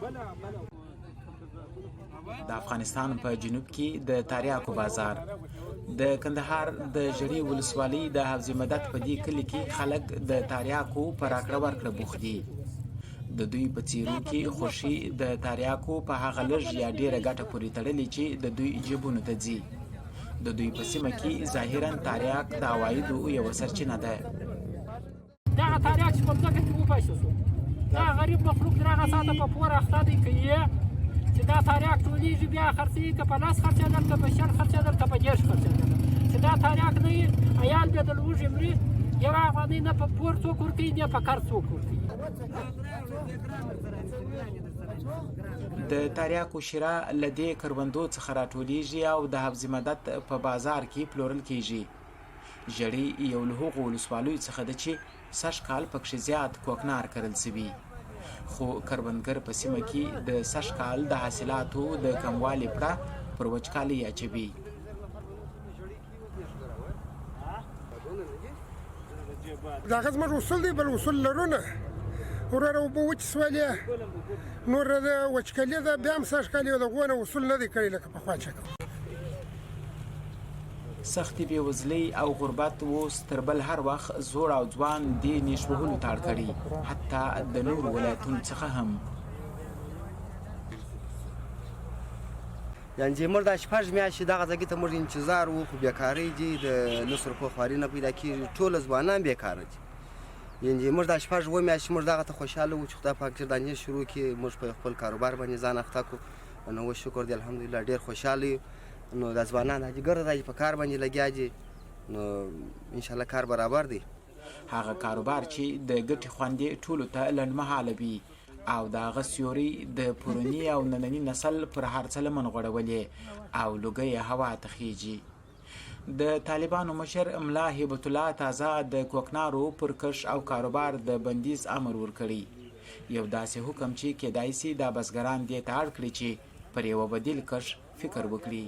د افغانستان په جنوب کې د تریاکو بازار د کندهار د ژړۍ ولسوالۍ د حفظ مدت په دې کلي کې خلک د تریاکو په راکړه ورکړه بوخت دي. د دوی په څیرو کې خوښي د تریاکو په هغه لږ یا ډیره ګټه پورې تړلې چې د دوی جیبونو ته ځي. د دوی په سیمه کې ظاهرا تریاک د عوایدو یوه سرچینه ده. دغه تریاک چې په ځمکه کې وپاشل شو، دا غریب مخلوق د هغه ساعته په پور اخته دی که یې چې دا تریاک ټولېږي بیا خرڅېږي که په 10 خرڅېدل که په 20 خرڅېدل که په 10 خرڅېدل چې دا تریاک نه وي عیال بیا د لوږې مري. یوه افغانۍ نه په پور څوک ورکوي نه په کار څوک ورکوي. د تریاکو شیره له دې کروندو څخه راټولیږي او د حفظ مدت په بازار کې پلورل کیږي. ژړۍ یو له هغو ولسوالیو څخه ده چې سږ کال پکښې زیات کوکنار کرل سوي، خو کروندګر په سیمه کې د سږ کال د حاصلاتو د کموالي پړه پر وچکالۍ اچوي. دغه زموږ اصول دی، بل اصول لرو نه. وروره اوبه وچې سولې، نور د وچکالي ده بیا هم سږ کال یو د هغو نه اصول نه دی کړی لکه پخوا چې کوم. سختي بېوزلۍ او غربت اوس تر بل هر وخت زوړ او ځوان دې نیش وهلو ته اړ کړي، حتی د نورو ولایتونو څخه هم. یعنې چې موږ دا شپږ میاشتې دغه ځای ته موږ انتظار وو، خو بېکارۍ دي، د لسو روپو خواري نه پیدا کېږي، ټوله ځوانان بېکاره دي. یعنې موږ دا شپږ اووه میاشتې موږ دغه ته خوشحاله وو چې خدای پاک چې دا نیز شروع کړي، موږ په خپل کاروبار باندې ځان اخته کړو. نو اوس شکر دی الحمدلله ډېر خوشحاله یو. نو دا ځوانان حاجي ګرده دا چې په کار باندې لګیا دي، نو انشاءالله کار برابر دی. هغه کاروبار چې د ګټې خوندې ټولو ته لنډمهاله وي او د هغه سیوري د پروني او ننني نسل پر هر څه لمن غوړولې او لوګۍ هوا ته خیږي. د طالبانو مشر ملا هیبت الله تازه د کوکنارو پر کش او کاروبار د بندیز امر ورکړي. یو داسې حکم چې کیدای سي دا بزګران دې ته اړ کړي چې پر یوه بدیل کش فکر وکړي.